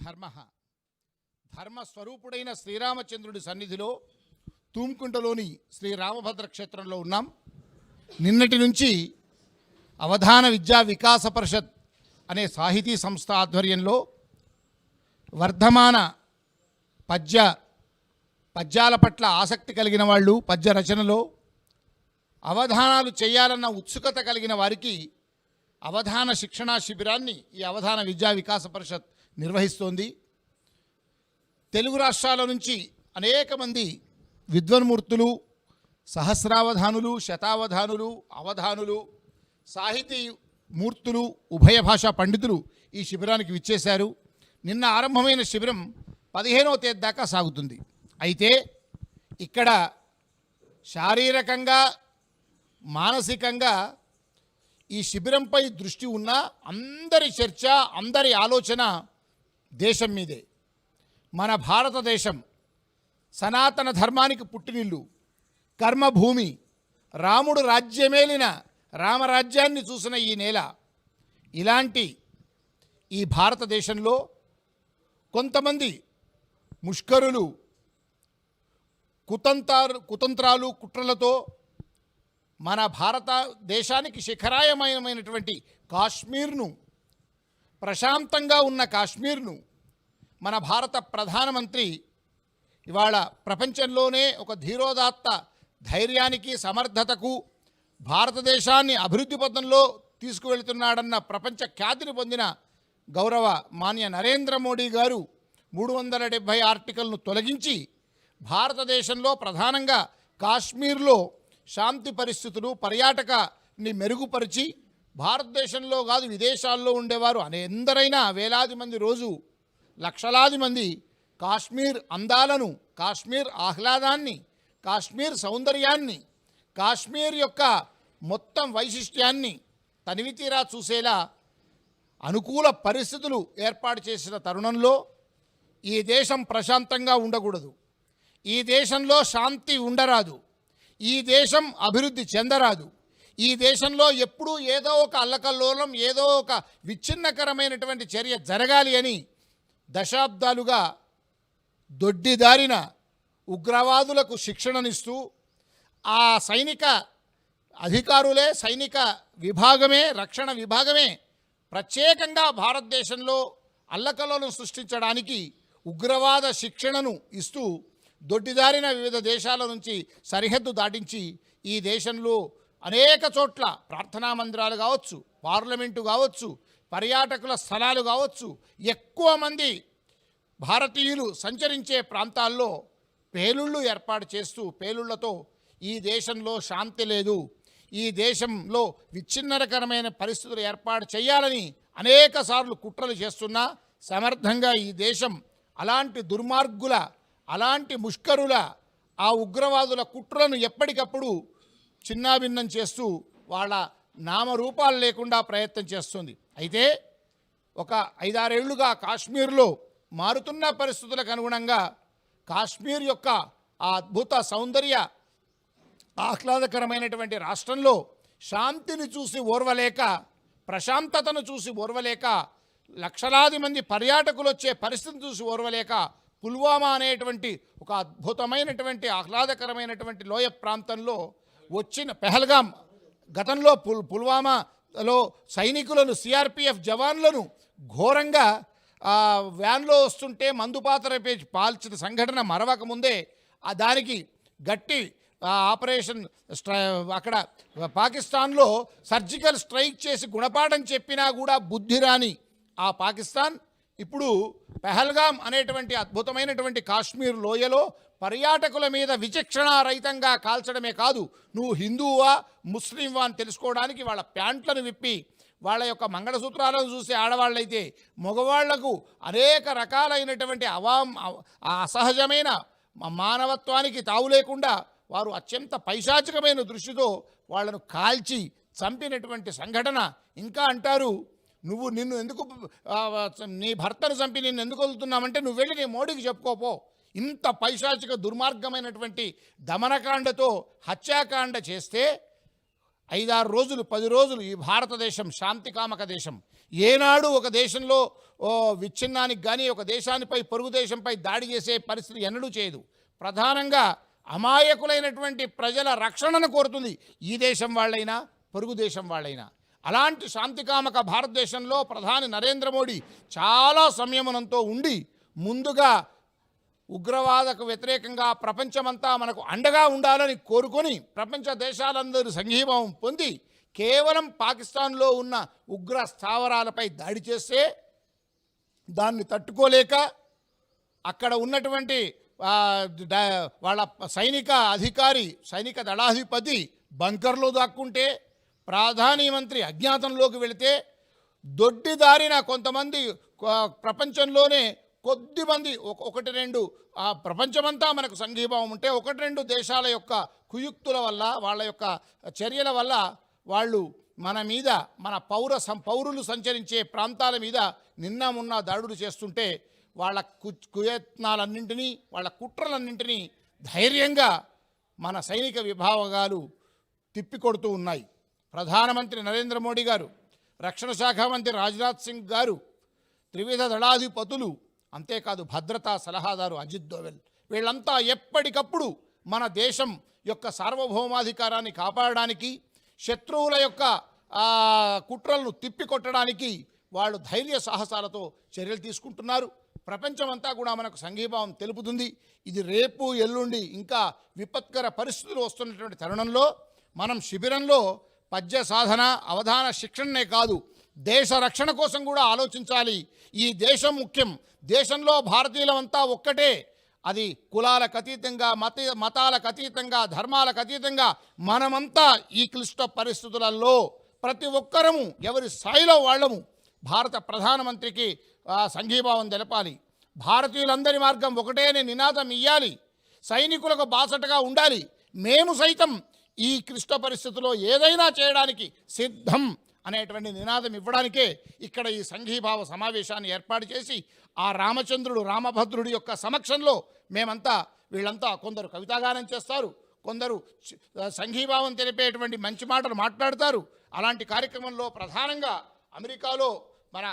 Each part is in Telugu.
ధర్మ ధర్మస్వరూపుడైన శ్రీరామచంద్రుడి సన్నిధిలో తూమ్కుంటలోని శ్రీ రామభద్ర క్షేత్రంలో ఉన్నాం. నిన్నటి నుంచి అవధాన విద్యా వికాస పరిషత్ అనే సాహితీ సంస్థ ఆధ్వర్యంలో వర్ధమాన పద్యాల పట్ల ఆసక్తి కలిగిన వాళ్ళు, పద్య రచనలో అవధానాలు చేయాలన్న ఉత్సుకత కలిగిన వారికి అవధాన శిక్షణా శిబిరాన్ని ఈ అవధాన విద్యా వికాస పరిషత్ నిర్వహిస్తోంది. తెలుగు రాష్ట్రాల నుంచి అనేక మంది విద్వన్మూర్తులు, సహస్రావధానులు, శతావధానులు, అవధానులు, సాహితీ మూర్తులు, ఉభయ భాషా పండితులు ఈ శిబిరానికి విచ్చేశారు. నిన్న ఆరంభమైన శిబిరం 15వ తేదీ దాకా సాగుతుంది. అయితే ఇక్కడ శారీరకంగా, మానసికంగా ఈ శిబిరంపై దృష్టి ఉన్న అందరి చర్చ, అందరి ఆలోచన దేశం మీదే. మన భారతదేశం సనాతన ధర్మానికి పుట్టినిల్లు, కర్మభూమి, రాముడు రాజ్యమేలిన రామరాజ్యాన్ని చూసిన ఈ నేల. ఇలాంటి ఈ భారతదేశంలో కొంతమంది ముష్కరులు కుతంత్రాలు, కుట్రలతో మన భారతదేశానికి శిఖరాయమైనటువంటి కాశ్మీర్ను, ప్రశాంతంగా ఉన్న కాశ్మీర్ను మన భారత ప్రధానమంత్రి ఇవాళ ప్రపంచంలోనే ఒక ధీరోదాత్త ధైర్యానికి, సమర్థతకు భారతదేశాన్ని అభివృద్ధి పథంలో తీసుకువెళుతున్నాడన్న ప్రపంచ ఖ్యాతిని పొందిన గౌరవ మాన్య నరేంద్ర మోడీ గారు 370 ఆర్టికల్ను తొలగించి భారతదేశంలో ప్రధానంగా కాశ్మీర్లో శాంతి పరిస్థితులు, పర్యాటకాన్ని మెరుగుపరిచి భారతదేశంలో కాదు విదేశాల్లో ఉండేవారు ఎందరైనా వేలాది మంది, రోజు లక్షలాది మంది కాశ్మీర్ అందాలను, కాశ్మీర్ ఆహ్లాదాన్ని, కాశ్మీర్ సౌందర్యాన్ని, కాశ్మీర్ యొక్క మొత్తం వైశిష్ట్యాన్ని తనివితీరా చూసేలా అనుకూల పరిస్థితులు ఏర్పాటు చేసిన తరుణంలో ఈ దేశం ప్రశాంతంగా ఉండకూడదు, ఈ దేశంలో శాంతి ఉండరాదు, ఈ దేశం అభివృద్ధి చెందరాదు, ఈ దేశంలో ఎప్పుడూ ఏదో ఒక అల్లకల్లోలం, ఏదో ఒక విచ్ఛిన్నకరమైనటువంటి చర్య జరగాలి అని దశాబ్దాలుగా దొడ్డిదారిన ఉగ్రవాదులకు శిక్షణనిస్తూ ఆ సైనిక అధికారులే, సైనిక విభాగమే, రక్షణ విభాగమే ప్రత్యేకంగా భారతదేశంలో అల్లకల్లోలం సృష్టించడానికి ఉగ్రవాద శిక్షణను ఇస్తూ దొడ్డిదారిన వివిధ దేశాల నుంచి సరిహద్దు దాటించి ఈ దేశంలో అనేక చోట్ల ప్రార్థనా మందిరాలు కావచ్చు, పార్లమెంటు కావచ్చు, పర్యాటకుల స్థలాలు కావచ్చు, ఎక్కువ మంది భారతీయులు సంచరించే ప్రాంతాల్లో పేలుళ్ళు ఏర్పాటు చేస్తూ పేలుళ్లతో ఈ దేశంలో శాంతి లేదు, ఈ దేశంలో విచ్ఛిన్నకరమైన పరిస్థితులు ఏర్పాటు చేయాలని అనేక సార్లు కుట్రలు చేస్తున్నా సమర్థంగా ఈ దేశం అలాంటి దుర్మార్గుల, అలాంటి ముష్కరుల, ఆ ఉగ్రవాదుల కుట్రలను ఎప్పటికప్పుడు చిన్నాభిన్నం చేస్తూ వాళ్ళ నామరూపాలు లేకుండా ప్రయత్నం చేస్తుంది. అయితే ఒక 5-6 ఏళ్లుగా కాశ్మీర్లో మారుతున్న పరిస్థితులకు అనుగుణంగా కాశ్మీర్ యొక్క ఆ అద్భుత సౌందర్య ఆహ్లాదకరమైనటువంటి రాష్ట్రంలో శాంతిని చూసి ఓర్వలేక, ప్రశాంతతను చూసి ఓర్వలేక, లక్షలాది మంది పర్యాటకులు వచ్చే పరిస్థితిని చూసి ఓర్వలేక పుల్వామా అనేటువంటి ఒక అద్భుతమైనటువంటి ఆహ్లాదకరమైనటువంటి లోయ ప్రాంతంలో వచ్చిన పెహల్గాం, గతంలో పుల్వామాలో సైనికులను, సిఆర్పిఎఫ్ జవాన్లను ఘోరంగా వ్యాన్లో వస్తుంటే మందుపాత్ర పాల్చిన సంఘటన మరవక ముందే దానికి గట్టి ఆపరేషన్ అక్కడ పాకిస్తాన్లో సర్జికల్ స్ట్రైక్ చేసి గుణపాఠం చెప్పినా కూడా బుద్ధి రాని ఆ పాకిస్తాన్ ఇప్పుడు పెహల్గాం అనేటువంటి అద్భుతమైనటువంటి కాశ్మీర్ లోయలో పర్యాటకుల మీద విచక్షణారహితంగా కాల్చడమే కాదు, నువ్వు హిందువా ముస్లింవా అని తెలుసుకోవడానికి వాళ్ళ ప్యాంట్లను విప్పి, వాళ్ళ యొక్క మంగళసూత్రాలను చూసే ఆడవాళ్ళైతే మగవాళ్లకు అనేక రకాలైనటువంటి అసహజమైన మానవత్వానికి తావు లేకుండా వారు అత్యంత పైశాచికమైన దృష్టితో వాళ్లను కాల్చి చంపినటువంటి సంఘటన. ఇంకా అంటారు, నిన్ను ఎందుకు నీ భర్తను చంపి నిన్ను ఎందుకు వదులుతున్నామంటే నువ్వు వెళ్ళి నీ మోడీకి చెప్పుకోపో. ఇంత పైశాచిక దుర్మార్గమైనటువంటి దమనకాండతో హత్యాకాండ చేస్తే 5-6 రోజులు 10 రోజులు ఈ భారతదేశం శాంతికామక దేశం. ఏనాడు ఒక దేశంలో విచ్ఛిన్నానికి కానీ ఒక దేశానిపై పొరుగు దేశంపై దాడి చేసే పరిస్థితి ఎన్నడూ చేయదు. ప్రధానంగా అమాయకులైనటువంటి ప్రజల రక్షణను కోరుతుంది, ఈ దేశం వాళ్ళైనా పొరుగు దేశం వాళ్ళైనా. అలాంటి శాంతికామక భారతదేశంలో ప్రధాని నరేంద్ర మోడీ చాలా సంయమనంతో ఉండి ముందుగా ఉగ్రవాదకు వ్యతిరేకంగా ప్రపంచమంతా మనకు అండగా ఉండాలని కోరుకొని ప్రపంచ దేశాలందరూ సంఘీభావం పొంది కేవలం పాకిస్తాన్లో ఉన్న ఉగ్ర స్థావరాలపై దాడి చేస్తే దాన్ని తట్టుకోలేక అక్కడ ఉన్నటువంటి వాళ్ళ సైనిక దళాధిపతి బంకర్లో దాక్కుంటే ప్రధానమంత్రి అజ్ఞాతంలోకి వెళితే దొడ్డిదారిన కొంతమంది ప్రపంచంలోనే కొద్దిమంది ఒకటి రెండు ప్రపంచమంతా మనకు సంఘీభావం ఉంటే ఒకటి రెండు దేశాల యొక్క కుయుక్తుల వల్ల వాళ్ళ యొక్క చర్యల వల్ల వాళ్ళు మన మీద మన పౌరులు సంచరించే ప్రాంతాల మీద నిన్న మొన్న దాడులు చేస్తుంటే వాళ్ళ కుయత్నాలన్నింటినీ వాళ్ళ కుట్రలన్నింటినీ ధైర్యంగా మన సైనిక విభాగాలు తిప్పికొడుతూ ఉన్నాయి. ప్రధానమంత్రి నరేంద్ర మోడీ గారు, రక్షణ శాఖ మంత్రి రాజ్నాథ్ సింగ్ గారు, త్రివిధ దళాధిపతులు, అంతేకాదు భద్రతా సలహాదారు అజిత్ దోవెల్, వీళ్ళంతా ఎప్పటికప్పుడు మన దేశం యొక్క సార్వభౌమాధికారాన్ని కాపాడడానికి, శత్రువుల యొక్క కుట్రలను తిప్పికొట్టడానికి వాళ్ళు ధైర్య సాహసాలతో చర్యలు తీసుకుంటున్నారు. ప్రపంచమంతా కూడా మనకు సంఘీభావం తెలుపుతుంది. ఇది రేపు ఎల్లుండి ఇంకా విపత్కర పరిస్థితులు వస్తున్నటువంటి తరుణంలో మనం శిబిరంలో పద్య సాధన అవధాన శిక్షణనే కాదు, దేశ రక్షణ కోసం కూడా ఆలోచించాలి. ఈ దేశం ముఖ్యం. దేశంలో భారతీయులమంతా ఒక్కటే. అది కులాలకు అతీతంగా, మతాలకు అతీతంగా, ధర్మాలకు అతీతంగా మనమంతా ఈ క్లిష్ట పరిస్థితులలో ప్రతి ఒక్కరము ఎవరి స్థాయిలో వాళ్ళము భారత ప్రధానమంత్రికి సంఘీభావం తెలపాలి. భారతీయులందరి మార్గం ఒకటే అనే నినాదం ఇయ్యాలి. సైనికులకు బాసటగా ఉండాలి. మేము సైతం ఈ క్లిష్ట పరిస్థితుల్లో ఏదైనా చేయడానికి సిద్ధం అనేటువంటి నినాదం ఇవ్వడానికే ఇక్కడ ఈ సంఘీభావ సమావేశాన్ని ఏర్పాటు చేసి ఆ రామచంద్రుడు రామభద్రుడి యొక్క సమక్షంలో మేమంతా వీళ్ళంతా కొందరు కవితాగానం చేస్తారు, కొందరు సంఘీభావం తెలిపేటువంటి మంచి మాటలు మాట్లాడతారు. అలాంటి కార్యక్రమంలో ప్రధానంగా అమెరికాలో మన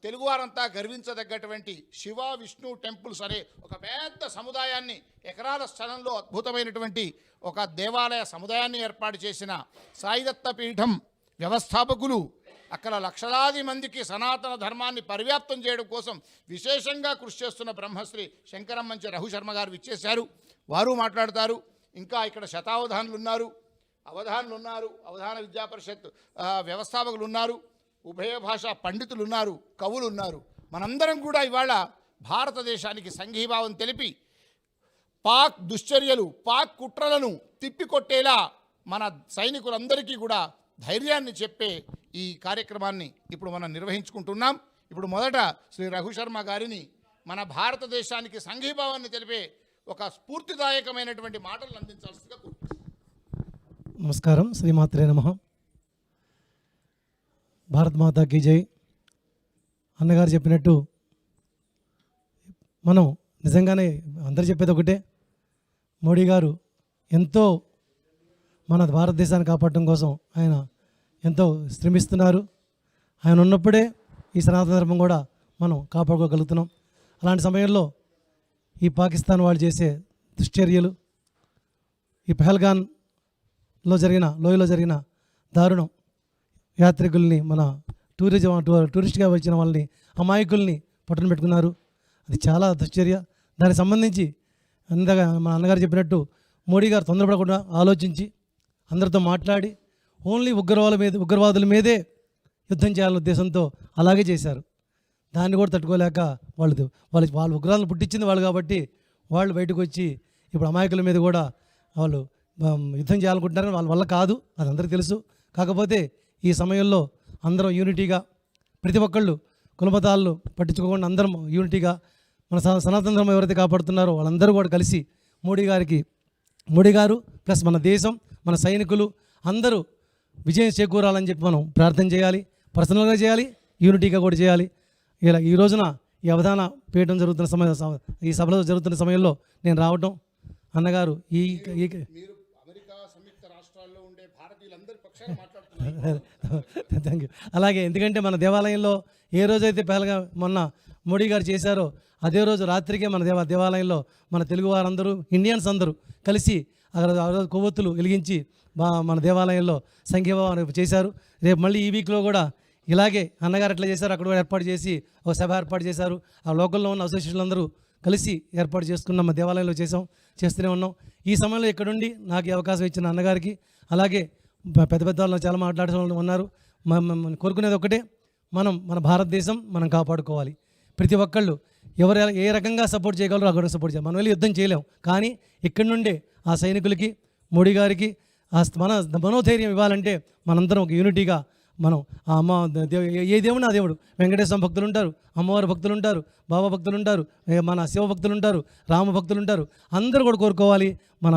తెలుగువారంతా గర్వించదగ్గటువంటి శివ విష్ణు టెంపుల్స్ అనే ఒక పెద్ద సముదాయాన్ని, ఎకరాల స్థలంలో అద్భుతమైనటువంటి ఒక దేవాలయ సముదాయాన్ని ఏర్పాటు చేసిన సాయిదత్త పీఠం వ్యవస్థాపకులు, అక్కడ లక్షలాది మందికి సనాతన ధర్మాన్ని పరివ్యాప్తం చేయడం కోసం విశేషంగా కృషి చేస్తున్న బ్రహ్మశ్రీ శంకరమ్మంచి రఘుశర్మ గారు విచ్చేశారు. వారు మాట్లాడతారు. ఇంకా ఇక్కడ శతావధానులు ఉన్నారు, అవధాన విద్యా పరిషత్ వ్యవస్థాపకులు ఉన్నారు, ఉభయ భాషా పండితులు ఉన్నారు, కవులు ఉన్నారు. మనందరం కూడా ఇవాళ భారతదేశానికి సంఘీభావం తెలిపి పాక్ దుశ్చర్యలు, పాక్ కుట్రలను తిప్పికొట్టేలా మన సైనికులందరికీ కూడా ధైర్యాన్ని చెప్పే ఈ కార్యక్రమాన్ని ఇప్పుడు మనం నిర్వహించుకుంటున్నాం. ఇప్పుడు మొదట శ్రీ రఘుశర్మ గారిని మన భారతదేశానికి సంఘీభావాన్ని తెలిపే ఒక స్ఫూర్తిదాయకమైనటువంటి మాటలు అందించాల్సిందిగా కోరుతున్నాను. నమస్కారం. శ్రీమాత్రే నమః. భారత్ మాతా కీ జై. అన్నగారు చెప్పినట్టు మనం నిజంగానే అందరు చెప్పేది ఒకటే, మోడీ గారు ఎంతో మన భారతదేశాన్ని కాపాడటం కోసం ఆయన ఎంతో శ్రమిస్తున్నారు. ఆయన ఉన్నప్పుడే ఈ సనాతన ధర్మం కూడా మనం కాపాడుకోగలుగుతున్నాం. అలాంటి సమయంలో ఈ పాకిస్తాన్ వాళ్ళు చేసే దుశ్చర్యలు, ఈ పహల్గాన్లో లోయలో జరిగిన దారుణం, యాత్రికుల్ని, మన టూరిస్ట్గా వచ్చిన వాళ్ళని, అమాయకుల్ని పట్టున పెట్టుకున్నారు. అది చాలా దుశ్చర్య. దానికి సంబంధించి అందాక మన అన్నగారు చెప్పినట్టు మోడీ గారు తొందరపడకుండా ఆలోచించి అందరితో మాట్లాడి ఓన్లీ ఉగ్రవాదుల మీదే యుద్ధం చేయాలనే ఉద్దేశంతో అలాగే చేశారు. దాన్ని కూడా తట్టుకోలేక వాళ్ళు ఉగ్రవాదులు పుట్టించింది వాళ్ళు కాబట్టి వాళ్ళు బయటకు వచ్చి ఇప్పుడు అమాయకుల మీద కూడా వాళ్ళు యుద్ధం చేయాలనుకుంటున్నారు. వాళ్ళ వల్ల కాదు, అది అందరికీ తెలుసు. కాకపోతే ఈ సమయంలో అందరం యూనిటీగా, ప్రతి ఒక్కళ్ళు కులమతాలను పట్టించుకోకుండా అందరం యూనిటీగా మన సనాతన ధర్మం ఎవరైతే కాపాడుతున్నారో వాళ్ళందరూ కూడా కలిసి మోడీ గారు ప్లస్ మన దేశం, మన సైనికులు అందరూ విజయం చేకూరాలని చెప్పి మనం ప్రార్థన చేయాలి. పర్సనల్గా చేయాలి, యూనిటీగా కూడా చేయాలి. ఇలా ఈ రోజున ఈ అవధాన పీఠం ఈ సభలో జరుగుతున్న సమయంలో నేను రావటం, అన్నగారు మీరు అమెరికా సంయుక్త రాష్ట్రాల్లో ఉండే భారతీయులందరి పక్షాన మాట్లాడుతున్నారు. Thank you. అలాగే ఎందుకంటే మన దేవాలయంలో ఏ రోజైతే పెహల్గా మొన్న మోడీ గారు చేశారో అదే రోజు రాత్రికే మన దేవాలయంలో మన తెలుగు వారందరూ ఇండియన్స్ అందరూ కలిసి అక్కడ ఆ రోజు కొవ్వొత్తులు వెలిగించి మన దేవాలయంలో సంఘీభావం చేశారు. రేపు మళ్ళీ ఈ వీక్లో కూడా ఇలాగే అన్నగారు ఎట్లా చేశారు అక్కడ కూడా ఏర్పాటు చేసి ఒక సభ ఏర్పాటు చేశారు. ఆ లోకల్లో ఉన్న అసోసియేషన్లు అందరూ కలిసి ఏర్పాటు చేసుకున్న మా దేవాలయంలో చేస్తూనే ఉన్నాం. ఈ సమయంలో ఇక్కడుండి నాకు ఈ అవకాశం ఇచ్చిన అన్నగారికి, అలాగే పెద్ద పెద్ద వాళ్ళు చాలా మాట్లాడే వాళ్ళు ఉన్నారు. కోరుకునేది ఒకటే, మన భారతదేశం మనం కాపాడుకోవాలి. ప్రతి ఒక్కళ్ళు ఎవరు ఏ రకంగా సపోర్ట్ చేయగలరో అక్కడ సపోర్ట్ చేయాలి. మనం వెళ్ళి యుద్ధం చేయలేం, కానీ ఇక్కడి నుండే ఆ సైనికులకి, మోడీ గారికి మన మనోధైర్యం ఇవ్వాలంటే మనందరం ఒక యూనిటీగా మనం ఆ అమ్మ ఏ దేవుడు ఆ దేవుడు వెంకటేశ్వర భక్తులు ఉంటారు, అమ్మవారి భక్తులు ఉంటారు, బాబా భక్తులు ఉంటారు, మన శివ భక్తులు ఉంటారు, రామ భక్తులు ఉంటారు. అందరూ కూడా కోరుకోవాలి మన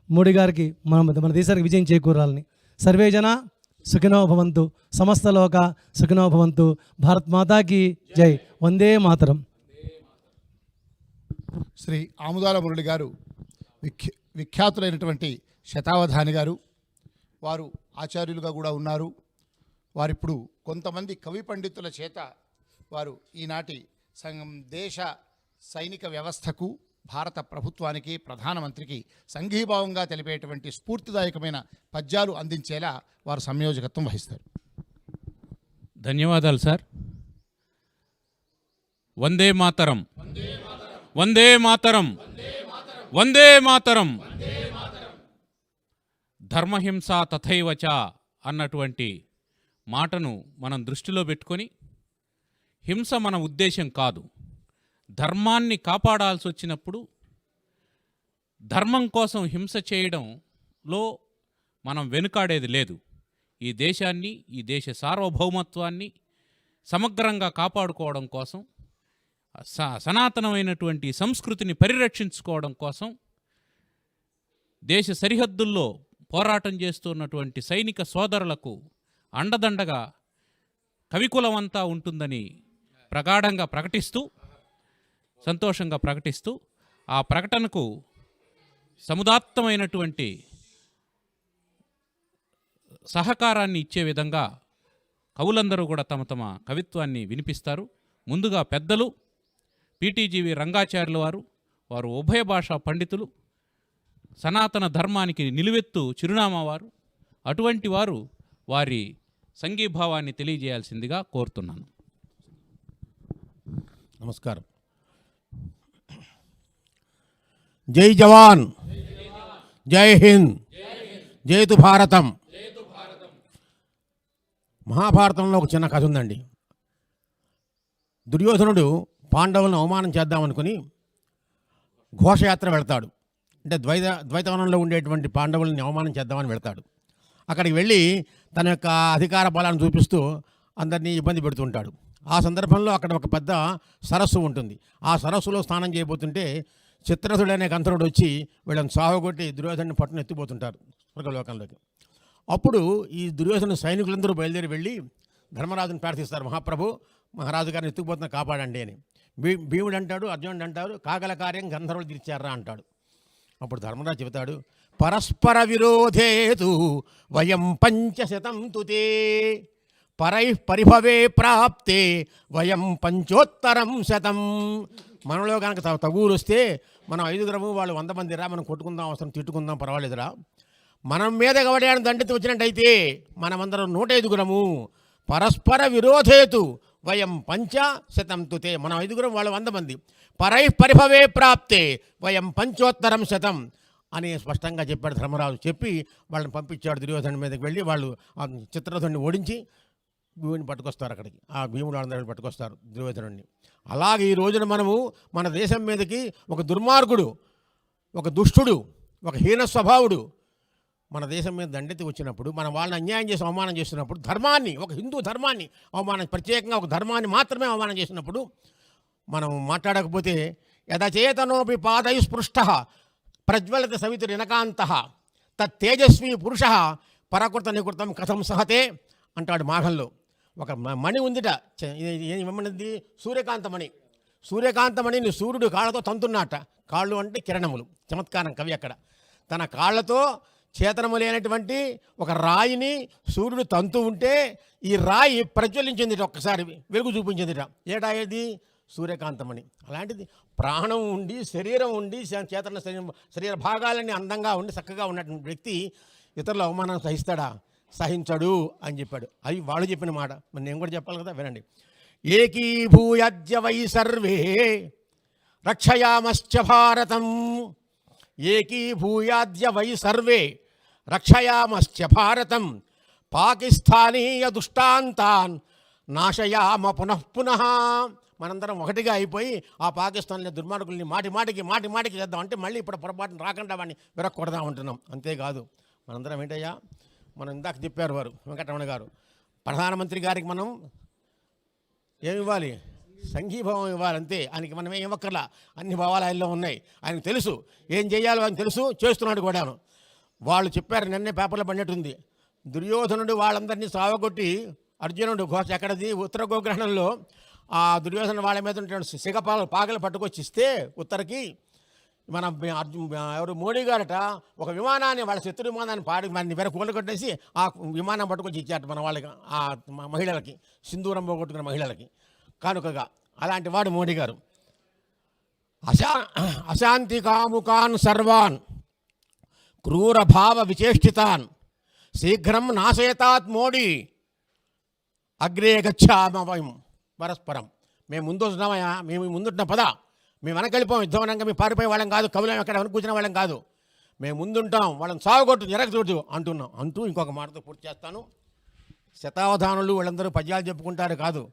మోడీ గారికి మన దేశానికి విజయం చేకూరాలని. సర్వే జన సుఖినో భవంతు, సమస్త లోక సుఖినో భవంతు. భారత్ మాతాకి జై. వందే మాతరం. శ్రీ ఆముదాల మురళి గారు విఖ్యాతులైనటువంటి శతావధాని గారు. వారు ఆచార్యులుగా కూడా ఉన్నారు. వారిప్పుడు కొంతమంది కవి పండితుల చేత వారు ఈనాటి దేశ సైనిక వ్యవస్థకు, భారత ప్రభుత్వానికి, ప్రధానమంత్రికి సంఘీభావంగా తెలిపేటువంటి స్ఫూర్తిదాయకమైన పద్యాలు అందించేలా వారు సంయోజకత్వం వహిస్తారు. ధన్యవాదాలు సార్. వందే మాతరం, వందే మాతరం, వందే మాతరం. ధర్మహింస తథైవచ అన్నటువంటి మాటను మనం దృష్టిలో పెట్టుకొని, హింస మన ఉద్దేశం కాదు. ధర్మాన్ని కాపాడాల్సి వచ్చినప్పుడు ధర్మం కోసం హింస చేయడంలో మనం వెనుకాడేది లేదు. ఈ దేశాన్ని, ఈ దేశ సార్వభౌమత్వాన్ని సమగ్రంగా కాపాడుకోవడం కోసం, సనాతనమైనటువంటి సంస్కృతిని పరిరక్షించుకోవడం కోసం దేశ సరిహద్దుల్లో పోరాటం చేస్తున్నటువంటి సైనిక సోదరులకు అండదండగా కవికులమంతా ఉంటుందని ప్రగాఢంగా ప్రకటిస్తూ, సంతోషంగా ప్రకటిస్తూ, ఆ ప్రకటనకు సముదాత్తమైనటువంటి సహకారాన్ని ఇచ్చే విధంగా కవులందరూ కూడా తమ తమ కవిత్వాన్ని వినిపిస్తారు. ముందుగా పెద్దలు పీటీజీవి రంగాచార్యుల వారు ఉభయ భాషా పండితులు, సనాతన ధర్మానికి నిలువెత్తు చిరునామా వారు. అటువంటి వారు వారి సంఘీభావాన్ని తెలియజేయాల్సిందిగా కోరుతున్నాను. నమస్కారం. జై జవాన్, జై హింద్, జైతు భారతం. మహాభారతంలో ఒక చిన్న కథ ఉందండి. దుర్యోధనుడు పాండవులను అవమానం చేద్దామనుకుని ఘోషయాత్ర వెళ్తాడు. అంటే ద్వైతవనంలో ఉండేటువంటి పాండవులని అవమానం చేద్దామని వెళ్తాడు. అక్కడికి వెళ్ళి తన యొక్క అధికార బలాన్ని చూపిస్తూ అందరినీ ఇబ్బంది పెడుతుంటాడు. ఆ సందర్భంలో అక్కడ ఒక పెద్ద సరస్సు ఉంటుంది. ఆ సరస్సులో స్నానం చేయబోతుంటే చిత్రసుడనే గంధర్వుడు వచ్చి వీళ్ళని సాహగొట్టి దుర్యోధను పట్టును ఎత్తిపోతుంటారు స్వర్గలోకంలోకి. అప్పుడు ఈ దుర్యోధన సైనికులందరూ బయలుదేరి వెళ్ళి ధర్మరాజుని ప్రార్థిస్తారు, మహారాజు గారిని ఎత్తుకుపోతున్న కాపాడండి అని. భీముడు అంటాడు, అర్జునుడు అంటారు, కాగల కార్యం గంధర్వులు తీర్చారా అంటాడు. అప్పుడు ధర్మరాజు చెబుతాడు, పరస్పర విరోధేతు వయం 500 తుతే పరై పరిభవే ప్రాప్తే వయం 5,000. మనలో కనుక తగువులు వస్తే మనం 5 వాళ్ళు 100 మందిరా, మనం కొట్టుకుందాం, అవసరం తిట్టుకుందాం, పర్వాలేదురా. మనం మీద గవడయాన్ని దండెత్తి వచ్చినట్టయితే మనమందరం 105. పరస్పర విరోధేతు వయం 500 తుతే, మనం 5 వాళ్ళు 100 మంది. పరై పరిభవే ప్రాప్తే వయం 5,000 అని స్పష్టంగా చెప్పాడు ధర్మరాజు. చెప్పి వాళ్ళని పంపించాడు దుర్యోధను మీదకి. వెళ్ళి వాళ్ళు ఆ చిత్రరథుడిని ఓడించి భీముని పట్టుకొస్తారు. అక్కడికి ఆ భీముడు అందరిని పట్టుకొస్తారు దుర్యోధనుడిని. అలాగే ఈ రోజున మనము మన దేశం మీదకి ఒక దుర్మార్గుడు, ఒక దుష్టుడు, ఒక హీన స్వభావుడు మన దేశం మీద దండెత్తి వచ్చినప్పుడు, మన వాళ్ళని అన్యాయం చేసి అవమానం చేస్తున్నప్పుడు, ధర్మాన్ని, ఒక హిందూ ధర్మాన్ని అవమానం, ప్రత్యేకంగా ఒక ధర్మాన్ని మాత్రమే అవమానం చేసినప్పుడు మనం మాట్లాడకపోతే యథచేతనోపి పాదై స్పృష్ట ప్రజ్వలిత సవితురినకాంత తేజస్వీ పురుష పరకృత నికృతం కథం సహతే అంటాడు మాఘంలో. ఒక మణి ఉందిట, ఏమన్నది? సూర్యకాంతమణి. సూర్యకాంతమణిని సూర్యుడు కాళ్ళతో తంతున్నట. కాళ్ళు అంటే కిరణములు, చమత్కారం కవి అక్కడ. తన కాళ్ళతో చేతనము లేనటువంటి ఒక రాయిని సూర్యుడు తంతు ఉంటే ఈ రాయి ప్రజ్వలించింది, ఒక్కసారి వెలుగు చూపించిందిట. ఏటా ఏది? సూర్యకాంతమని. అలాంటిది ప్రాణం ఉండి శరీరం ఉండి చేతన శరీర భాగాలన్నీ అందంగా ఉండి చక్కగా ఉన్నటువంటి వ్యక్తి ఇతరుల అవమానం సహిస్తాడా? సహించడు అని చెప్పాడు. అది వాళ్ళు చెప్పిన మాట, మరి నేను కూడా చెప్పాలి కదా, వినండి. ఏకీభూయాద్య వై సర్వే రక్షయామశ్చ భారతం. ఏకీభూయాద్య వై సర్వే రక్షయామశ్చ భారతం. పాకిస్తానీయ దుష్టాంతాన్ నాశయామ పునః పునః. మనందరం ఒకటిగా అయిపోయి ఆ పాకిస్తాన్లో దుర్మార్గుల్ని మాటికి చేద్దాం అంటే మళ్ళీ ఇప్పుడు పొరపాటున రాకుండా వాడిని విరక్కొడదాం అంటున్నాం. అంతేకాదు మనందరం ఏంటయ్యా, మనం ఇందాక చెప్పారు వారు వెంకటరమణ గారు, ప్రధానమంత్రి గారికి మనం ఏమి ఇవ్వాలి? సంఘీభావం ఇవ్వాలి, అంతే. ఆయనకి మనం ఏం ఇవ్వక్కర్లా, అన్ని భావాలు ఆయనలో ఉన్నాయి. ఆయనకు తెలుసు ఏం చేయాలో, ఆయన తెలుసు, చేస్తున్నాడు కూడాను. వాళ్ళు చెప్పారు, నిన్నే పేపర్లో పడినట్టుంది, దుర్యోధనుడు వాళ్ళందరినీ సావగొట్టి అర్జునుడు ఘోష ఎక్కడది ఉత్తర గోగ్రహణంలో ఆ దుర్యోధన వాళ్ళ మీద ఉంటే పాగలు పట్టుకొచ్చి ఇస్తే ఉత్తరకి మన ఎవరు మోడీ గారట ఒక విమానాన్ని, వాళ్ళ శత్రు విమానాన్ని మన వేరే కూల కొట్టేసి ఆ విమానం పట్టుకొచ్చి ఇచ్చారట మన వాళ్ళకి, ఆ మహిళలకి, సింధూరం పోగొట్టుకున్న మహిళలకి కానుకగా. అలాంటి వాడు మోడీ గారు. అశాంతి కాముకాన్ సర్వాన్ క్రూర భావ విచేష్టితాన్ శీఘ్రం నాశయతాత్ మోడీ అగ్రే గచ్చామ వయం పరస్పరం. మేము ముందు వస్తున్నామయ్యా, మేము ముందుంటున్న పద, మేము వెనకెళ్ళిపోం, యుద్ధవనంగా మేము పారిపోయే వాళ్ళం కాదు, కవులం ఎక్కడ వెనక కూర్చునే వాళ్ళం కాదు, మేము ముందుంటాం, వాళ్ళని సాగుకొట్టు ఎరగ చూడు అంటూ ఇంకొక మాటతో పూర్తి చేస్తాను. శతావధానులు వాళ్ళందరూ పద్యాలు చెప్పుకుంటారు కాదు,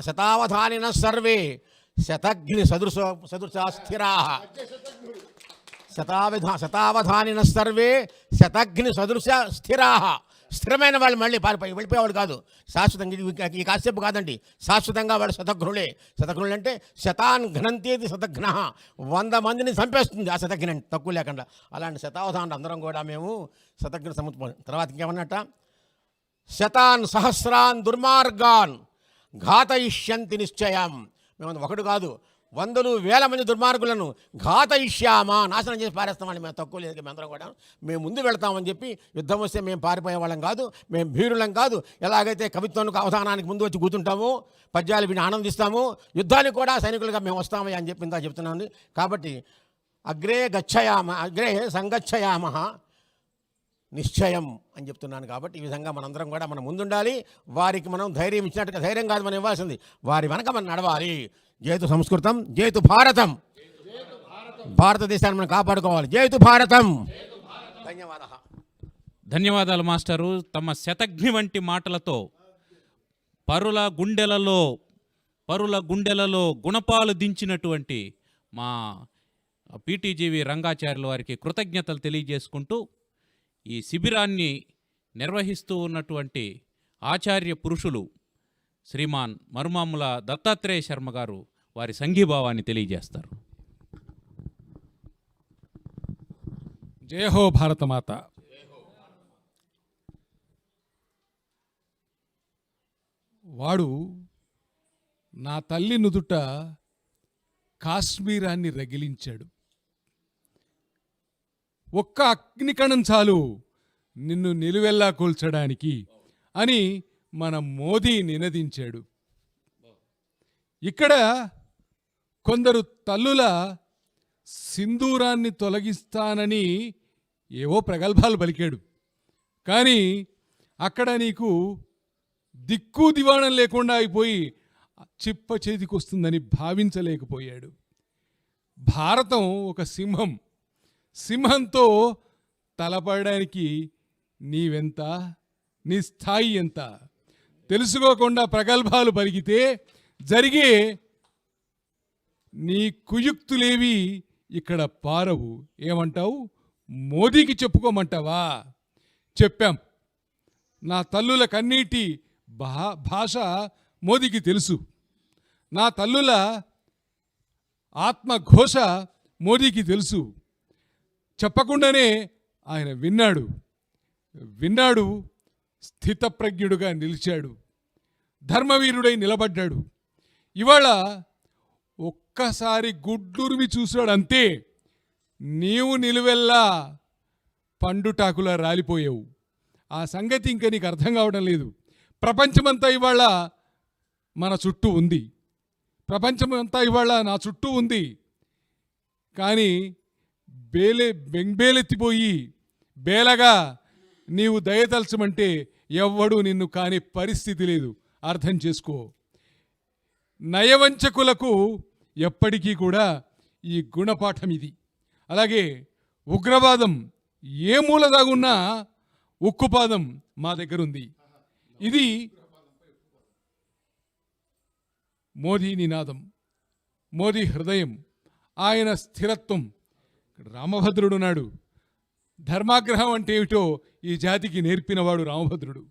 శతావధానిన సర్వే శతఘ్ని సదృశా స్థిరా. శతావధానిన సర్వే శతఘ్ని సదృశ స్థిరా. స్థిరమైన వాళ్ళు మళ్ళీ వెళ్ళిపోయేవాళ్ళు కాదు, శాశ్వతంగా. ఈ కాసేపు కాదండి, శాశ్వతంగా వాళ్ళు శతఘ్నులే. శతఘ్నులు అంటే శతాన్ ఘనంతేది శతఘ్న, 100 మందిని చంపేస్తుంది ఆ శతఘ్ని, తక్కువ లేకుండా. అలాంటి శతావధానులు అందరం కూడా మేము శతఘ్న సముద్రం. తర్వాత ఇంకేమన్నట్ట, శతాన్ సహస్రాన్ దుర్మార్గాన్ ఘాతయిష్యంతి నిశ్చయం. మేము ఒకటి కాదు, 100,000 మంది దుర్మార్గులను ఘాతయిష్యామా, నాశనం చేసి పారేస్తామని. మేము తక్కువ లేదు, మేమందరం కూడా మేము ముందు వెళ్తామని చెప్పి, యుద్ధం వస్తే మేము పారిపోయే వాళ్ళం కాదు, మేము భీరులం కాదు. ఎలాగైతే కవిత్వానికి అవధానానికి ముందు వచ్చి కూర్చుంటాము, పద్యాలు విని ఆనందిస్తాము, యుద్ధానికి కూడా సైనికులుగా మేము వస్తామని అని చెప్పి ఇందా చెప్తున్నాను. కాబట్టి అగ్రే సంగచ్చయామ నిశ్చయం అని చెప్తున్నాను. కాబట్టి ఈ విధంగా మనందరం కూడా మనం ముందుండాలి. వారికి మనం ధైర్యం ఇచ్చినట్టుగా, ధైర్యం కాదు మనం ఇవ్వాల్సింది, వారి వెనక మనం నడవాలి. జయతు సంస్కృతం, జయతు భారతం. భారతదేశాన్ని మనం కాపాడుకోవాలి. జయతు భారతం. ధన్యవాదాలు మాస్టరు. తమ శతఘ్ని వంటి మాటలతో పరుల గుండెలలో గుణపాలు దించినటువంటి మా పీటీజీవి రంగాచార్యుల వారికి కృతజ్ఞతలు తెలియజేసుకుంటూ, ఈ శిబిరాన్ని నిర్వహిస్తూ ఉన్నటువంటి ఆచార్య పురుషులు శ్రీమాన్ మరుమాముల దత్తాత్రేయ శర్మ గారు వారి సంఘీభావాన్ని తెలియజేస్తారు. జయ హో భారతమాత. వాడు నా తల్లి నుదుట కాశ్మీరాన్ని రగిలించాడు. ఒక్క అగ్నికణం చాలు నిన్ను నిలువెల్లా కూల్చడానికి అని మన మోదీ నినదించాడు. ఇక్కడ కొందరు తల్లుల సింధూరాన్ని తొలగిస్తానని ఏవో ప్రగల్భాలు పలికాడు. కానీ అక్కడ నీకు దిక్కు దివాణం లేకుండా అయిపోయి చిప్ప చేతికొస్తుందని భావించలేకపోయాడు. భారతం ఒక సింహం, సింహంతో తలపడడానికి నీవెంత, నీ స్థాయి ఎంత తెలుసుకోకుండా ప్రగల్భాలు పలికితే జరిగే నీ కుయుక్తులేవి ఇక్కడ పారవు. ఏమంటావు? మోదీకి చెప్పుకోమంటావా? చెప్పాం. నా తల్లుల కన్నీటి భాష మోదీకి తెలుసు. నా తల్లుల ఆత్మఘోష మోదీకి తెలుసు. చెప్పకుండానే ఆయన విన్నాడు, స్థితప్రజ్ఞుడుగా నిలిచాడు, ధర్మవీరుడై నిలబడ్డాడు. ఇవాళ ఒక్కసారి గుడ్లూరిమి చూశాడు అంతే. నీవు నిలువెల్లా పండుటాకులా రాలిపోయావు. ఆ సంగతి ఇంక నీకు అర్థం కావడం లేదు. ప్రపంచమంతా ఇవాళ మన చుట్టూ ఉంది, ప్రపంచమంతా ఇవాళ నా చుట్టూ ఉంది. కానీ బెంబేలెత్తిపోయి బేలగా నీవు దయతలచమంటే ఎవ్వడూ నిన్ను కాని పరిస్థితి లేదు. అర్థం చేసుకో. నయవంచకులకు ఎప్పటికీ కూడా ఈ గుణపాఠం ఇది. అలాగే ఉగ్రవాదం ఏ మూల దాగున్నా ఉక్కుపాదం మా దగ్గర ఉంది. ఇది మోదీ నినాదం, మోదీ హృదయం, ఆయన స్థిరత్వం. రామభద్రుడున్నాడు. ధర్మాగ్రహం అంటే ఏమిటో ఈ జాతికి నేర్పినవాడు రామభద్రుడు.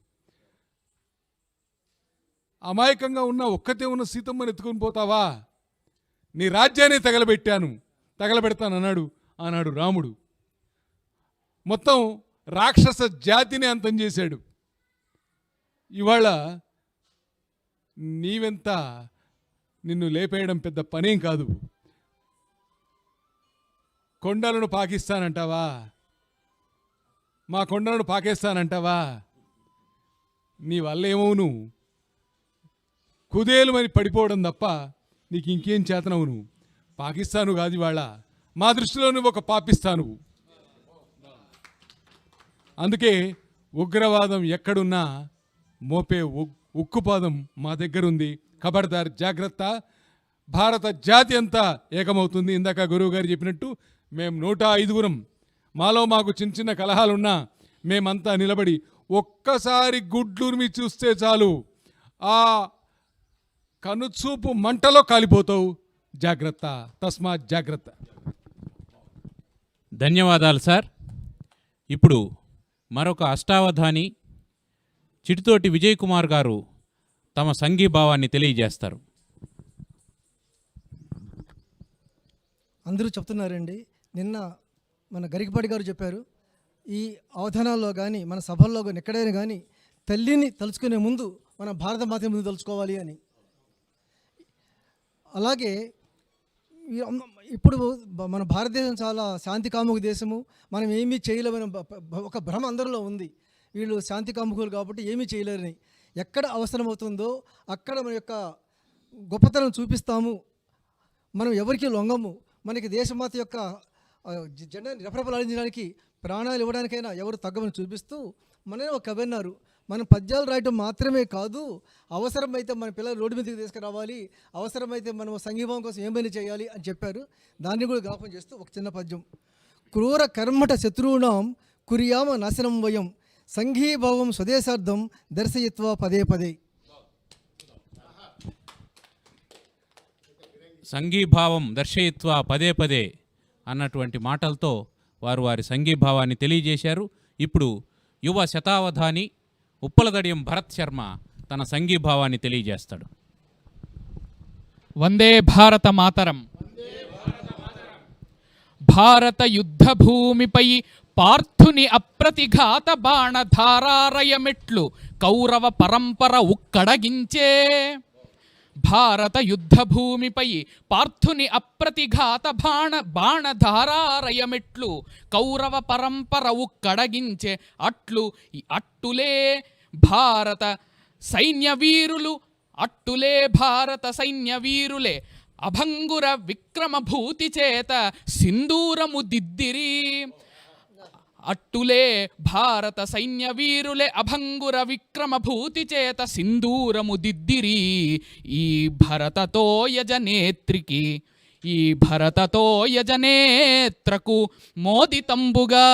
అమాయకంగా ఉన్న ఒక్కతే ఉన్న సీతమ్మని ఎత్తుకొని పోతావా? నీ రాజ్యాన్ని తగలబెడతానన్నాడు ఆనాడు రాముడు. మొత్తం రాక్షస జాతిని అంతం చేశాడు. ఇవాళ నీవెంత, నిన్ను లేపేయడం పెద్ద పనేం కాదు. కొండలను పాకిస్తానంటావా? మా కొండలను పాకేస్తానంటావా? నీ వల్ల ఏమవును? కుదేలుమని పడిపోవడం తప్ప నీకు ఇంకేం చేతనవును. పాకిస్తాను కాదు ఇవాళ, మా దృష్టిలో నువ్వు ఒక పాపిస్తాను. అందుకే ఉగ్రవాదం ఎక్కడున్నా మోపే ఉక్కుపాదం మా దగ్గరుంది. ఖబర్దార్, జాగ్రత్త. భారత జాతి అంతా ఏకమవుతుంది. ఇందాక గురువు గారు చెప్పినట్టు మేము 105 మాలో మాకు చిన్న చిన్న కలహాలున్నా మేమంతా నిలబడి ఒక్కసారి గుడ్లూర్మి చూస్తే చాలు, ఆ కనుచూపు మంటలో కాలిపోతావు. జాగ్రత్త, తస్మాత్ జాగ్రత్త. ధన్యవాదాలు సార్. ఇప్పుడు మరొక అష్టావధాని చిటితోటి విజయ్ కుమార్ గారు తమ సంఘీభావాన్ని తెలియజేస్తారు. అందరూ చెప్తున్నారండి. నిన్న మన గరికపాటి గారు చెప్పారు, ఈ అవధానాల్లో కానీ మన సభల్లో కానీ ఎక్కడైనా కానీ తల్లిని తలుచుకునే ముందు మన భారత మాత ముందు తలుచుకోవాలి అని. అలాగే ఇప్పుడు మన భారతదేశం చాలా శాంతి కాముక దేశము, మనం ఏమీ చేయలేమని ఒక భ్రమ అందరిలో ఉంది. వీళ్ళు శాంతి కాముకులు కాబట్టి ఏమీ చేయలేరని. ఎక్కడ అవసరమవుతుందో అక్కడ మన యొక్క గొప్పతనం చూపిస్తాము. మనం ఎవరికి లొంగము. మనకి దేశమాత యొక్క జెండాని రెపరెపలాడించడానికి, ప్రాణాలు ఇవ్వడానికైనా ఎవరు తగ్గమని చూపిస్తూ మననే ఒక కవి అన్నారు, మనం పద్యాలు రాయటం మాత్రమే కాదు, అవసరమైతే మన పిల్లలు రోడ్డు మీదకి తీసుకురావాలి, అవసరమైతే మనం సంఘీభావం కోసం ఏమైనా చేయాలి అని చెప్పారు. దాన్ని కూడా జ్ఞాపకం చేస్తూ ఒక చిన్న పద్యం. క్రూర కర్మట శత్రువునాం కురియామ నాశనం వయం సంఘీభావం స్వదేశార్థం దర్శయిత్వ పదే పదే. సంఘీభావం దర్శయిత్వ పదే పదే అన్నటువంటి మాటలతో వారు వారి సంఘీభావాన్ని తెలియజేశారు. ఇప్పుడు యువ శతావధాని ఉప్పలదడియం భరత్ శర్మ తన సంఘీభావాన్ని తెలియజేస్తాడు. వందే భారత మాతరం. భారత యుద్ధ భూమిపై పార్థుని అప్రతిఘాత బాణధారారయమెట్లు కౌరవ పరంపర ఉక్కడగించే. భారత యుద్ధ భూమిపై పార్థుని అప్రతిఘాత బాణధారారయమెట్లు కౌరవ పరంపర ఉక్కడగించే. అట్టులే భారత సైన్య వీరులు, అట్టులే భారత సైన్య వీరులే అభంగుర విక్రమభూతి చేత సింధూరము దిద్దిరి. అట్టులే భారత సైన్య వీరులే అభంగుర విక్రమభూతి చేత సింధూరము దిద్దిరి. ఈ భరతతో యజనేత్రికి, ఈ భరతతో యజనేత్రకు మోదితంబుగా.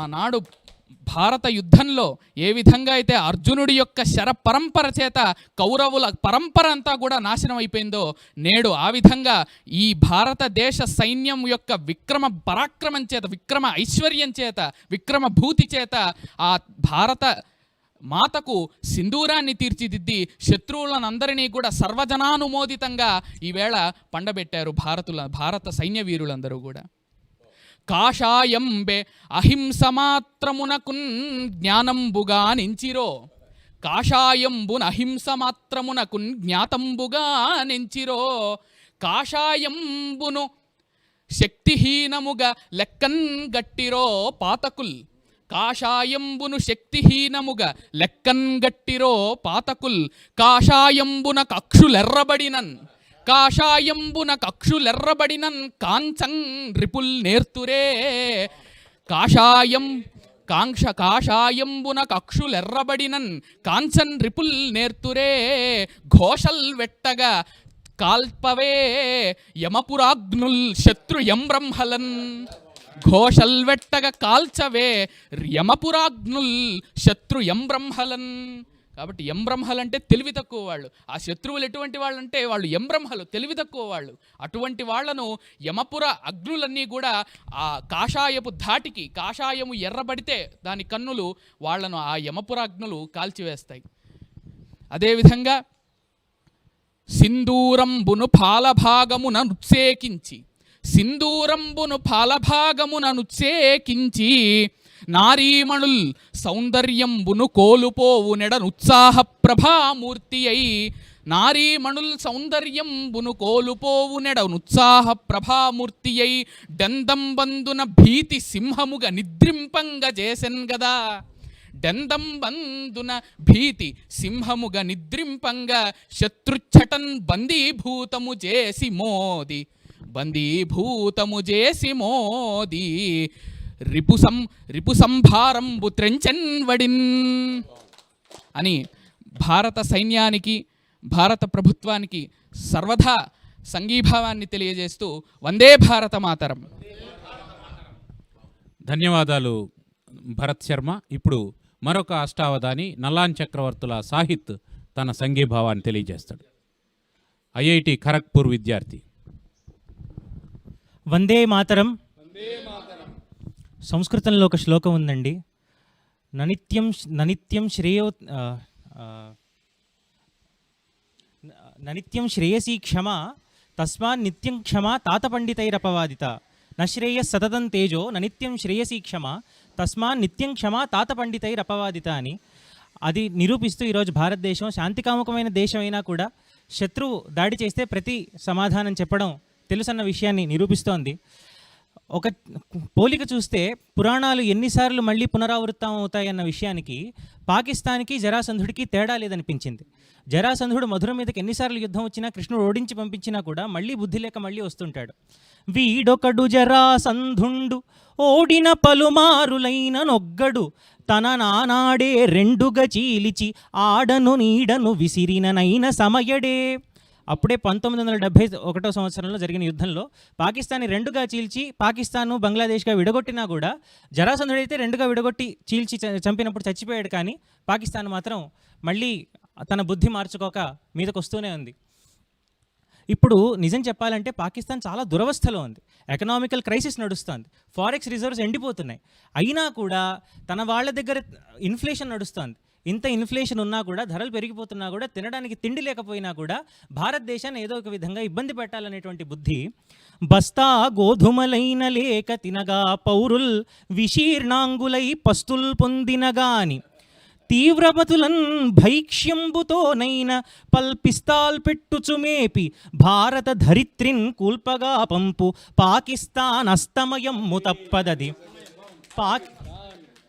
ఆనాడు భారత యుద్ధంలో ఏ విధంగా అయితే అర్జునుడి యొక్క శర పరంపర చేత కౌరవుల పరంపర అంతా కూడా నాశనం అయిపోయిందో, నేడు ఆ విధంగా ఈ భారతదేశ సైన్యం యొక్క విక్రమ పరాక్రమం చేత, విక్రమ ఐశ్వర్యం చేత, విక్రమ భూతి చేత ఆ భారత మాతకు సింధూరాన్ని తీర్చిదిద్ది శత్రువులనందరినీ కూడా సర్వజనానుమోదితంగా ఈవేళ పండబెట్టారు భారత సైన్య వీరులందరూ కూడా. కాషాయంబే అహింస మాత్రమునకున్ జ్ఞానంబుగా నెంచిరో. కాషాయంబున అహింస మాత్రమునకున్ జ్ఞాతంబుగా నెంచిరో. కాషాయంబును శక్తిహీనముగా లెక్కన్ గట్టిరో పాతకుల్. కాషాయంబును శక్తిహీనముగా లెక్కన్ గట్టిరో పాతకుల్. కాషాయంబున కక్షులెర్రబడినన్ కాషాయంబున కక్షులెర్రబడినన్ కాంచం రిపుల్ నేర్తురే. కాషాయంబున కక్షులెర్రబడినన్ కాంచన్ రిపుల్ నేర్తురే. ఘోషల్ వెట్టగా కాల్పవే యమపురాగ్నుల్ శత్రు ఎంబ్రహ్మలన్. ఘోషల్ వెట్టగా కాల్చవే యమపురాగ్నుల్ శత్రు ఎంబ్రహ్మలన్. కాబట్టి ఎంబ్రహ్మలు అంటే తెలివి తక్కువ వాళ్ళు. ఆ శత్రువులు ఎటువంటి వాళ్ళు అంటే వాళ్ళు ఎంబ్రహ్మలు, తెలివి తక్కువ వాళ్ళు. అటువంటి వాళ్లను యమపుర అగ్నులన్నీ కూడా ఆ కాషాయపు ధాటికి, కాషాయము ఎర్రబడితే దాని కన్నులు వాళ్లను ఆ యమపుర అగ్నులు కాల్చివేస్తాయి. అదేవిధంగా సింధూరంబును పాలభాగమున నుత్సేకించి నారీమణుల్ సౌందర్యంబును కోలుపోవు నెడనుత్సాహ ప్రభామూర్తి అయి. నారీమణుల్ సౌందర్యంబును కోలుపోవు నెడనుత్సాహ ప్రభామూర్తి అయి. డందంబందున భీతి సింహముగా నిద్రింపంగా చేసెన్ గదా. డందంబందున భీతి సింహముగా నిద్రింపంగా శత్రుచ్చటన్ బందీభూతము చేసి మోది. రిపు సంభారంబు త్రెంచెన్వడిన్ అని భారత సైన్యానికి, భారత ప్రభుత్వానికి సర్వదా సంఘీభావాన్ని తెలియజేస్తూ వందే భారత మాతరం. ధన్యవాదాలు భరత్ శర్మ. ఇప్పుడు మరొక అష్టావధాని నల్లాన్ చక్రవర్తుల సాహిత్ తన సంఘీభావాన్ని తెలియజేస్తాడు. ఐఐటి ఖరగ్పూర్ విద్యార్థి. వందే మాతరం. సంస్కృతంలో ఒక శ్లోకం ఉందండి. ననిత్యం శ్రేయసీ క్షమ తస్మాన్ నిత్యం క్షమ తాత పండితైరపవాదిత. నశ్రేయస్ సతతం తేజో ననిత్యం శ్రేయసీ క్షమ తస్మాన్ నిత్యం క్షమ తాత పండితైరపవాదిత అని అది నిరూపిస్తూ ఈరోజు భారతదేశం శాంతికాముకమైన దేశం అయినా కూడా శత్రువు దాడి చేస్తే ప్రతి సమాధానం చెప్పడం తెలుసన్న విషయాన్ని నిరూపిస్తోంది. ఒక పోలిక చూస్తే పురాణాలు ఎన్నిసార్లు మళ్ళీ పునరావృతం అవుతాయన్న విషయానికి పాకిస్తాన్కి జరాసంధుడికి తేడా లేదనిపించింది. జరాసంధుడు మధుర మీదకి ఎన్నిసార్లు యుద్ధం వచ్చినా కృష్ణుడు ఓడించి పంపించినా కూడా మళ్ళీ బుద్ధి లేక మళ్ళీ వస్తుంటాడు. వీడొకడు జరాసంధుండు ఓడిన పలుమారులైన నొగ్గడు తన నానాడే రెండుగా చీలిచి ఆడను నీడను విసిరిననైన సమయడే. అప్పుడే 1971 సంవత్సరంలో జరిగిన యుద్ధంలో పాకిస్తాన్ని రెండుగా చీల్చి పాకిస్తాన్ను బంగ్లాదేశ్గా విడగొట్టినా కూడా జరాసంధుడైతే రెండుగా విడగొట్టి చీల్చి చంపినప్పుడు చచ్చిపోయాడు. కానీ పాకిస్తాన్ మాత్రం మళ్ళీ తన బుద్ధి మార్చుకోక మీదకు వస్తూనే ఉంది. ఇప్పుడు నిజం చెప్పాలంటే పాకిస్తాన్ చాలా దురవస్థలో ఉంది. ఎకనామికల్ క్రైసిస్ నడుస్తుంది. ఫారెక్స్ రిజర్వ్స్ ఎండిపోతున్నాయి. అయినా కూడా తన వాళ్ళ దగ్గర ఇన్ఫ్లేషన్ నడుస్తుంది. ఇంత ఇన్ఫ్లేషన్ ఉన్నా కూడా, ధరలు పెరిగిపోతున్నా కూడా, తినడానికి తిండి లేకపోయినా కూడా భారతదేశాన్ని ఏదో ఒక విధంగా ఇబ్బంది పెట్టాలనేటువంటి బుద్ధి బస్తా గోధుమలైన లేక తినగా పౌరుల్ విశీర్ణాంగులై పస్తుల్ పొందినగాని తీవ్రమతులన్ భైక్ష్యంబుతోనైన పల్పిస్తాల్ పెట్టుచుమేపి భారత ధరిత్రిన్ కూల్పగా పంపు పాకిస్తాన్ అస్తమయమ్ము తప్పదది.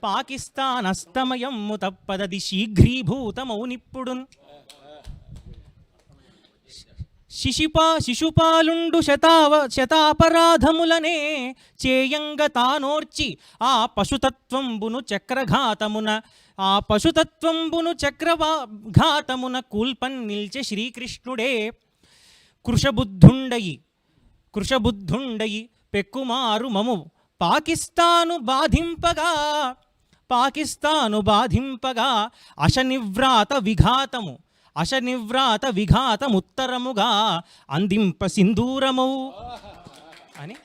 పాకిస్తాన్ అస్తమయమ్ము తప్పదది శీఘ్రీభూతమౌనిప్పుడున్. శిశుపాలుండు శతాపరాధములనే చేయంగ తానోర్చి ఆ పశుతత్వంబును చక్రఘాతమున కూల్పన్ నిల్చె శ్రీకృష్ణుడే. కృషబుద్ధుండయి పెక్కుమారు మము పాకిస్తాను బాధింపగా అశనివ్రాత విఘాతముత్తరముగా అందింప సింధూరము అని.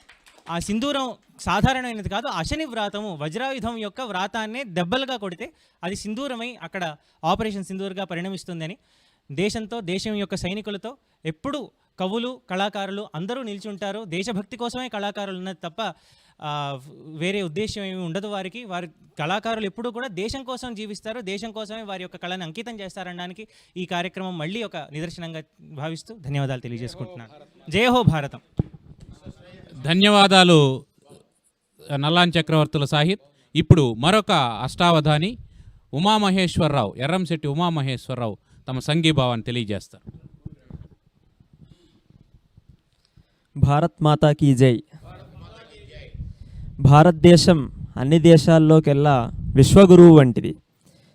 ఆ సింధూరం సాధారణమైనది కాదు, అశనివ్రాతము వజ్రాయుధం యొక్క వ్రాతాన్నే దెబ్బలుగా కొడితే అది సింధూరమై అక్కడ ఆపరేషన్ సింధూర్గా పరిణమిస్తుందని దేశంతో, దేశం యొక్క సైనికులతో ఎప్పుడు కవులు, కళాకారులు అందరూ నిల్చుంటారు. దేశభక్తి కోసమే కళాకారులు ఉన్నది తప్ప వేరే ఉద్దేశం ఏమి ఉండదు వారికి. వారి కళాకారులు ఎప్పుడూ కూడా దేశం కోసం జీవిస్తారు, దేశం కోసమే వారి యొక్క కళను అంకితం చేస్తారనడానికి ఈ కార్యక్రమం మళ్ళీ ఒక నిదర్శనంగా భావిస్తూ ధన్యవాదాలు తెలియజేసుకుంటున్నాను. జయ హో భారతం. ధన్యవాదాలు నల్లాన్ చక్రవర్తుల సాహిత్. ఇప్పుడు మరొక అష్టావధాని ఉమామహేశ్వరరావు, ఎర్రంశెట్టి ఉమామహేశ్వరరావు తమ సంఘీభావాన్ని తెలియజేస్తారు. భారత్ మాతా కీ జై. భారతదేశం అన్ని దేశాల్లోకెల్లా విశ్వగురువు వంటిది.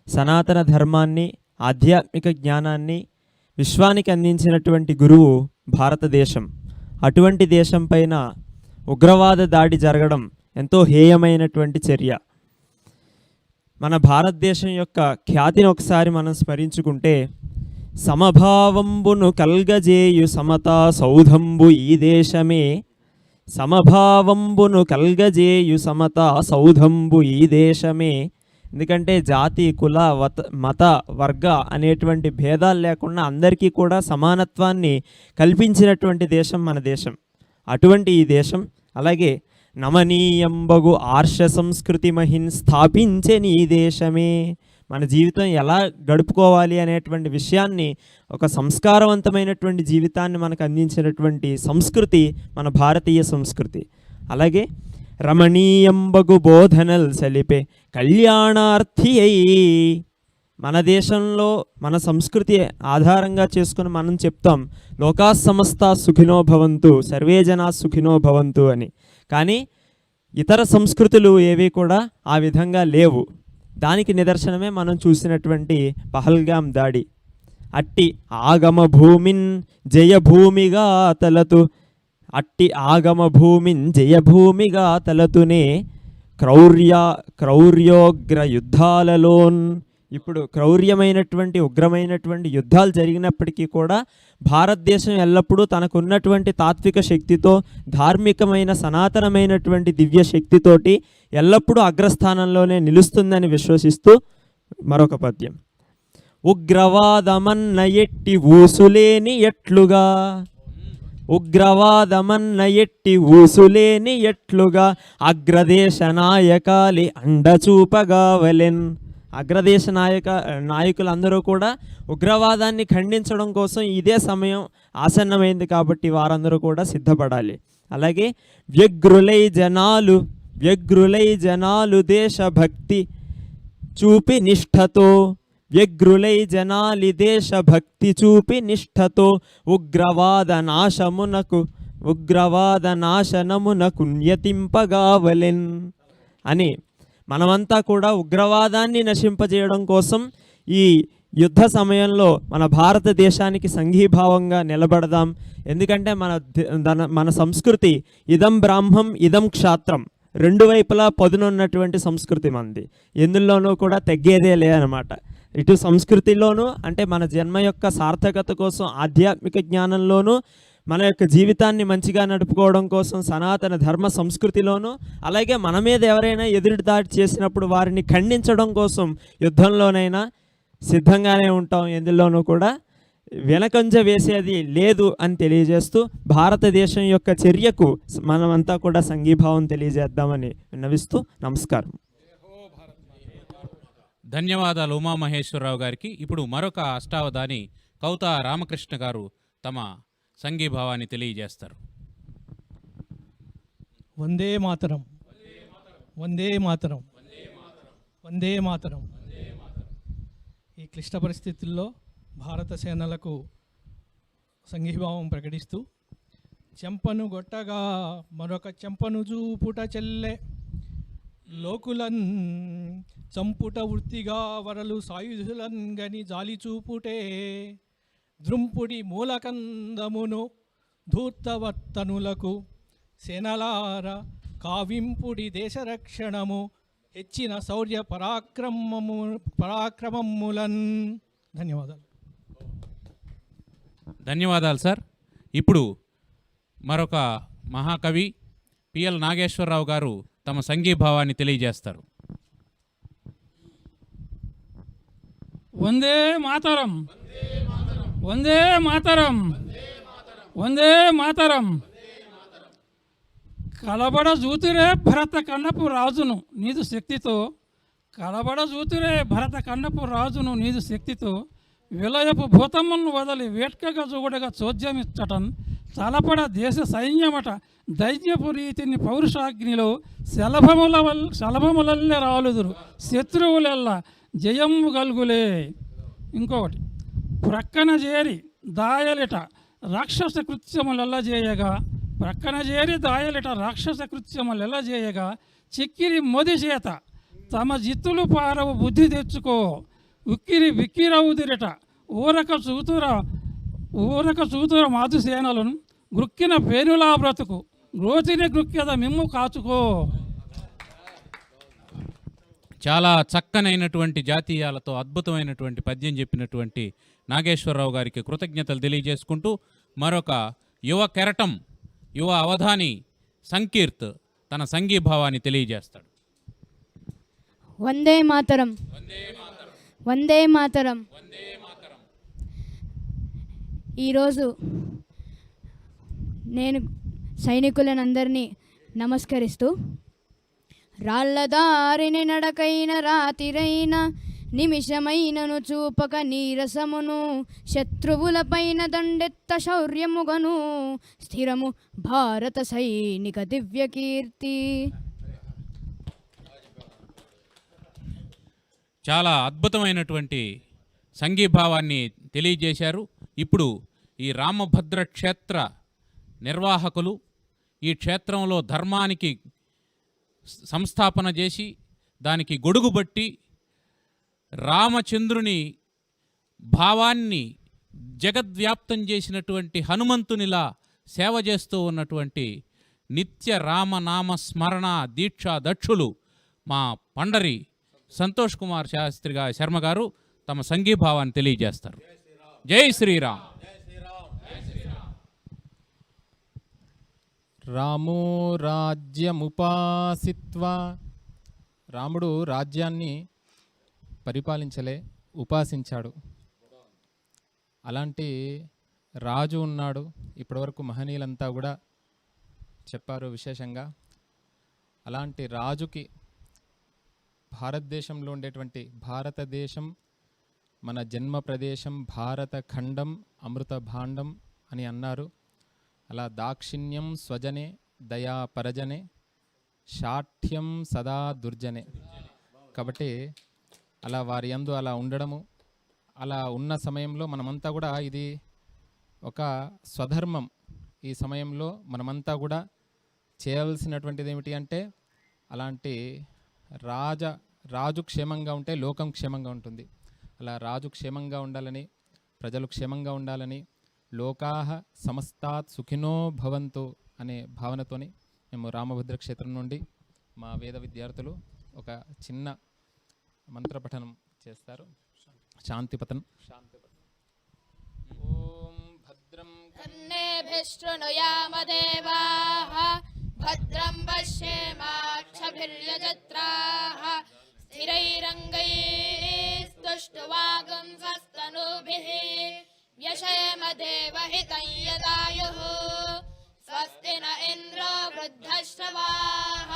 సనాతన ధర్మాన్ని, ఆధ్యాత్మిక జ్ఞానాన్ని విశ్వానికి అందించినటువంటి గురువు భారతదేశం. అటువంటి దేశం పైన ఉగ్రవాద దాడి జరగడం ఎంతో హేయమైనటువంటి చర్య. మన భారతదేశం యొక్క ఖ్యాతిని ఒకసారి మనం స్మరించుకుంటే, సమభావంబును కల్గజేయు సమతా సౌధంబు ఈ దేశమే, సమభావంబును కల్గజేయు సమతా సౌధంబు ఈ దేశమే. ఎందుకంటే జాతి, కుల, మత, వర్గ అనేటువంటి భేదాలు లేకుండా అందరికీ కూడా సమానత్వాన్ని కల్పించినటువంటి దేశం మన దేశం. అటువంటి ఈ దేశం అలాగే నమనీయంబగు ఆర్ష సంస్కృతి మహిన్ స్థాపించని ఈ దేశమే. మన జీవితం ఎలా గడుపుకోవాలి అనేటువంటి విషయాన్ని, ఒక సంస్కారవంతమైనటువంటి జీవితాన్ని మనకు అందించినటువంటి సంస్కృతి మన భారతీయ సంస్కృతి. అలాగే రమణీయంబగు బోధనలు సలిపే కళ్యాణార్థి అయి, మన దేశంలో మన సంస్కృతి ఆధారంగా చేసుకుని మనం చెప్తాం లోకా సమస్త సుఖినో భవంతు, సర్వే జనా సుఖినో భవంతు అని. కానీ ఇతర సంస్కృతులు ఏవి కూడా ఆ విధంగా లేవు. దానికి నిదర్శనమే మనం చూసినటువంటి పహల్గాం దాడి. అట్టి ఆగమ భూమిన్ జయభూమిగా తలతు, అట్టి ఆగమ భూమిన్ జయభూమిగా తలతునే క్రౌర్యోగ్ర యుద్ధాలలోన్. ఇప్పుడు క్రౌర్యమైనటువంటి ఉగ్రమైనటువంటి యుద్ధాలు జరిగినప్పటికీ కూడా భారతదేశం ఎల్లప్పుడూ తనకున్నటువంటి తాత్విక శక్తితో, ధార్మికమైన సనాతనమైనటువంటి దివ్య శక్తితోటి ఎల్లప్పుడూ అగ్రస్థానంలోనే నిలుస్తుందని విశ్వసిస్తూ మరొక పద్యం. ఉగ్రవాదమన్న ఎట్టి ఊసులేని ఎట్లుగా, ఉగ్రవాదమన్న ఎట్టి ఊసులేని ఎట్లుగా అగ్రదేశ నాయకాలి అండచూపగావలెన్. అగ్రదేశ నాయకులందరూ కూడా ఉగ్రవాదాన్ని ఖండించడం కోసం ఇదే సమయం ఆసన్నమైంది కాబట్టి వారందరూ కూడా సిద్ధపడాలి. అలాగే వ్యగ్రులై జనాలు దేశభక్తి చూపి నిష్ఠతో, వ్యగ్రులై జనాలి దేశభక్తి చూపి నిష్ఠతో ఉగ్రవాద నాశనమునకు న్యతింపగావలెన్ అని. మనమంతా కూడా ఉగ్రవాదాన్ని నశింపజేయడం కోసం ఈ యుద్ధ సమయంలో మన భారతదేశానికి సంఘీభావంగా నిలబడదాం. ఎందుకంటే మన సంస్కృతి ఇదం బ్రాహ్మం ఇదం క్షాత్రం, రెండు వైపులా పదునున్నటువంటి సంస్కృతి మనది. ఎందులోనూ కూడా తగ్గేదే లేదనమాట. ఇటు సంస్కృతిలోనూ అంటే మన జన్మ యొక్క సార్థకత కోసం ఆధ్యాత్మిక జ్ఞానంలోనూ, మన యొక్క జీవితాన్ని మంచిగా నడుపుకోవడం కోసం సనాతన ధర్మ సంస్కృతిలోనూ, అలాగే మన మీద ఎవరైనా ఎదురుదాడి చేసినప్పుడు వారిని ఖండించడం కోసం యుద్ధంలోనైనా సిద్ధంగానే ఉంటాం. ఎందులోనూ కూడా వెనకంజ వేసేది లేదు అని తెలియజేస్తూ భారతదేశం యొక్క చర్యకు మనమంతా కూడా సంఘీభావం తెలియజేద్దామని విన్నవిస్తూ నమస్కారం. ధన్యవాదాలు ఉమామహేశ్వరరావు గారికి. ఇప్పుడు మరొక అష్టావధాని కౌత రామకృష్ణ గారు తమ సంఘీభావాన్ని తెలియజేస్తారు. వందే మాతరం, వందే మాతరం, వందే మాతరం. ఈ క్లిష్ట పరిస్థితుల్లో భారత సేనలకు సంఘీభావం ప్రకటిస్తూ, చెంపను గొట్టగా మరొక చెంపను చూపుట చెల్లె, లోకులన్ చంపుట వృత్తిగా వరలు సాయుధులన్ గని జాలి చూపుటే, ద్రుంపుడి మూలకందమును ధూర్తవర్తనులకు సేనలార కావింపుడి దేశరక్షణము హెచ్చిన శౌర్య పరాక్రమములన్. ధన్యవాదాలు. ధన్యవాదాలు సార్. ఇప్పుడు మరొక మహాకవి పిఎల్ నాగేశ్వరరావు గారు తమ సంఘీభావాన్ని తెలియజేస్తారు. వందే మాతరం, వందే మాతరం, వందే మాతరం. కలబడ జూతురే భరత కన్నపు రాజును నీదు శక్తితో, కలబడ జూతురే భరత కన్నపు రాజును నీదు శక్తితో, విలయపు భూతమ్మను వదలి వేట్కగా చూడగా చోద్యమిచ్చటన్ తలపడ దేశ సైన్యమట దైన్యపు రీతిని పౌరుషాగ్నిలో శలభములల్లే రాలుదురు శత్రువులెల్ల జయము గల్గులే. ఇంకొకటి, ప్రక్కన చేరి దాయలిట రాక్షస కృత్యములెల్ల చేయగా చిక్కిరి మొది చేత తమ జిత్తులు పారవు బుద్ధి తెచ్చుకో ఉక్కిరి విక్కిరవుదిరట ఊరక చూతుర మాతుసేనలను గృక్కిన పేనులా బ్రతుకు గ్రోతిని గృక్కెద మిమ్ము కాచుకో. చాలా చక్కనైనటువంటి జాతీయాలతో అద్భుతమైనటువంటి పద్యం చెప్పినటువంటి నాగేశ్వరరావు గారికి కృతజ్ఞతలు తెలియజేసుకుంటూ మరొక యువ కెరటం యువ అవధాని సంకీర్త్ తన సంఘీభావాన్ని తెలియజేస్తాడు. వందే మాతరం, వందే మాతరం. ఈరోజు నేను సైనికులనందరినీ నమస్కరిస్తూ, రాళ్ళదారిని నడకైన రాతిరైన నిమిషమైనను చూపక నీరసమును శత్రువులపైన దండెత్త శౌర్యముగను స్థిరము భారత సైనిక దివ్య కీర్తి. చాలా అద్భుతమైనటువంటి సంఘీభావాన్ని తెలియజేశారు. ఇప్పుడు ఈ రామభద్ర క్షేత్ర నిర్వాహకులు ఈ క్షేత్రంలో ధర్మానికి సంస్థాపన చేసి దానికి గొడుగుబట్టి రామచంద్రుని భావాన్ని జగద్వ్యాప్తం చేసినటువంటి హనుమంతునిలా సేవ చేస్తూ ఉన్నటువంటి నిత్య రామనామ స్మరణ దీక్షా దక్షులు మా పండరి సంతోష్ కుమార్ శాస్త్రి శర్మ గారు తమ సంఘీభావాన్ని తెలియజేస్తారు. జై శ్రీరామ్. రామో రాజ్యముపాసిత్వా, రాముడు రాజ్యాన్ని పరిపాలించలే, ఉపాసించాడు. అలాంటి రాజు ఉన్నాడు. ఇప్పటివరకు మహనీయులంతా కూడా చెప్పారు విశేషంగా. అలాంటి రాజుకి భారతదేశంలో ఉండేటువంటి భారతదేశం మన జన్మ ప్రదేశం, భారత ఖండం అమృత భాండం అని అన్నారు. అలా దాక్షిణ్యం స్వజనే దయా పరజనే శాఠ్యం సదా దుర్జనే. కాబట్టి అలా వారి యందు అలా ఉండడము, అలా ఉన్న సమయంలో మనమంతా కూడా ఇది ఒక స్వధర్మం. ఈ సమయంలో మనమంతా కూడా చేయవలసినటువంటిది ఏమిటి అంటే, అలాంటి రాజు క్షేమంగా ఉంటే లోకం క్షేమంగా ఉంటుంది. అలా రాజు క్షేమంగా ఉండాలని, ప్రజలు క్షేమంగా ఉండాలని, లోకాహ సమస్తాత్ సుఖినో భవంతు అనే భావనతోని మేము రామభద్ర క్షేత్రం నుండి మా వేద విద్యార్థులు ఒక చిన్న మంత్రపఠనం చేస్తారు. శాంతిపతన్. ఓం భద్రం కర్ణేభిశృణుయామదేవాః భద్రం పశ్యేమాక్షభిర్యజత్రాః స్థిరైరంగైస్తుష్టువాగుంసస్తనూభిः వ్యశేమ దేవహితం యదాయుః. స్వస్తి న ఇంద్రో వృద్ధశ్రవాः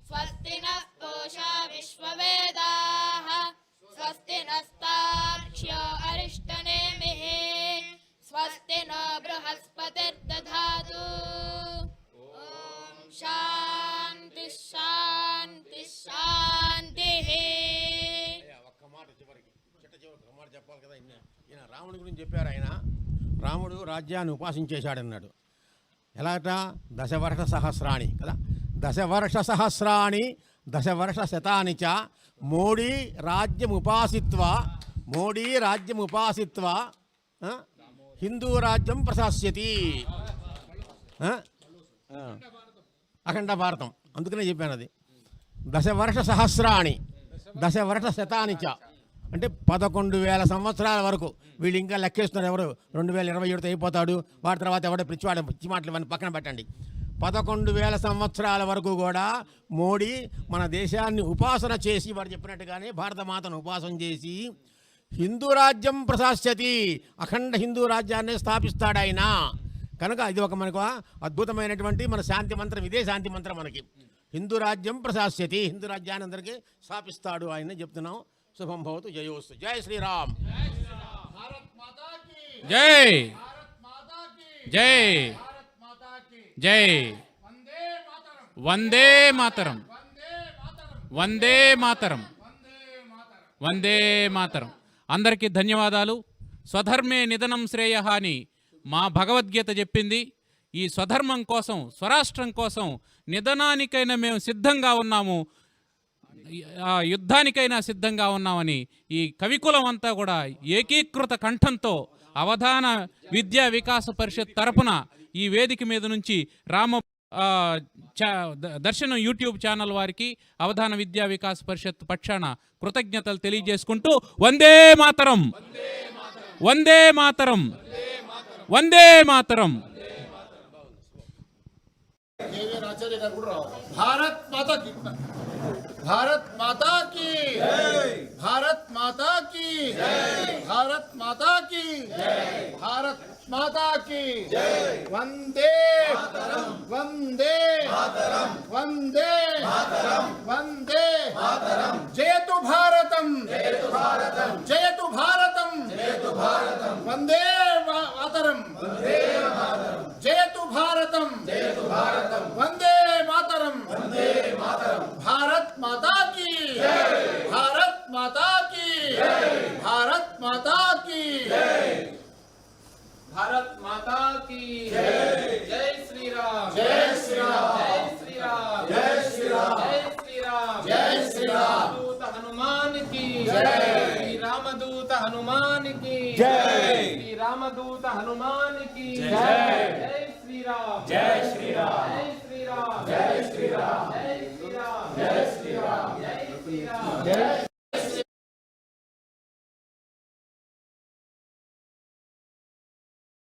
స్వస్తి నః పూషా విశ్వవేదాః స్వస్తి నస్తార్క్ష్యో అరిష్టనేమిః స్వస్తి నో బృహస్పతిర్దధాతు. ఓం శాంతి శాంతి శాంతిః. ఒక్క మాట చివరికి ఒక మాట చెప్పాలి కదా. ఈయన రాముడి గురించి చెప్పారు. ఆయన రాముడు రాజ్యాన్ని ఉపాసించేశాడన్నాడు. ఎలాగట? దశవర్ష సహస్రాణి కదా. దశవర్ష సహస్రాణి దశవర్ష శతాని చ మోడీ రాజ్యముపాసిత్వా హిందూ రాజ్యం ప్రశాస్యతి. అఖండ భారతం అందుకనే చెప్పాను అది. దశవర్ష సహస్రాణి దశవర్ష శతాని చ అంటే 11,000 సంవత్సరాల వరకు. వీళ్ళు ఇంకా లెక్కేస్తున్నారు. ఎవరు 2027తో అయిపోతాడు, వాటి తర్వాత ఎవడో పిచ్చి మాటలు ఇవన్నీ పక్కన పెట్టండి. 11,000 సంవత్సరాల వరకు కూడా మోడీ మన దేశాన్ని ఉపాసన చేసి, వాడు చెప్పినట్టుగానే భారతమాతను ఉపాసన చేసి హిందూ రాజ్యం ప్రశాస్యతి, అఖండ హిందూ రాజ్యాన్ని స్థాపిస్తాడు ఆయన. కనుక ఇది ఒక మనకు అద్భుతమైనటువంటి మన శాంతి మంత్రం. ఇదే శాంతి మంత్రం మనకి. హిందూ రాజ్యం ప్రశాస్యతి, హిందూ రాజ్యాన్ని అందరికీ స్థాపిస్తాడు ఆయన చెప్తున్నాం. శుభం భవతు. జయోస్తు. జై శ్రీరామ్. జై జై జై వందే మాతరం, వందే మాతరం, వందే మాతరం. అందరికీ ధన్యవాదాలు. స్వధర్మే నిధనం శ్రేయః అని మా భగవద్గీత చెప్పింది. ఈ స్వధర్మం కోసం, స్వరాష్ట్రం కోసం నిధనానికైనా మేము సిద్ధంగా ఉన్నాము, యుద్ధానికైనా సిద్ధంగా ఉన్నామని ఈ కవికులం అంతా కూడా ఏకీకృత కంఠంతో అవధాన విద్యా వికాస పరిషత్ తరపున ఈ వేదిక మీద నుంచి దర్శనం యూట్యూబ్ ఛానల్ వారికి అవధాన విద్యా వికాస పరిషత్ పక్షాన కృతజ్ఞతలు తెలియజేసుకుంటూ వందే మాతరం, వందే మాతరం, వందే మాతరం. ఆచార్య గారు కూడా భారత్ మాతా కి, భారత్ మాతా కి, భారత్ మాతా కి, భారత్ మాతా కి, భారత్ మాతా కి, వందే వందే వందే వందే జయతు భారతం, జయతు భారతం, వందే మాతరం, జయతు భారతం, వందే మాతరం, భారత్ మాతా కి, భారత్ మాతా కి, భారత్ మాతా కి, भारत माता की जय श्री राम, జై శ్రీరామ్, जय श्री राम, జై శ్రీరామ్, जय श्री राम, జై శ్రీరామ్, दूत हनुमान की जय। श्री रामदूत हनुमान की जय। श्री रामदूत हनुमान की जय। जय श्री राम, जय श्री राम। जय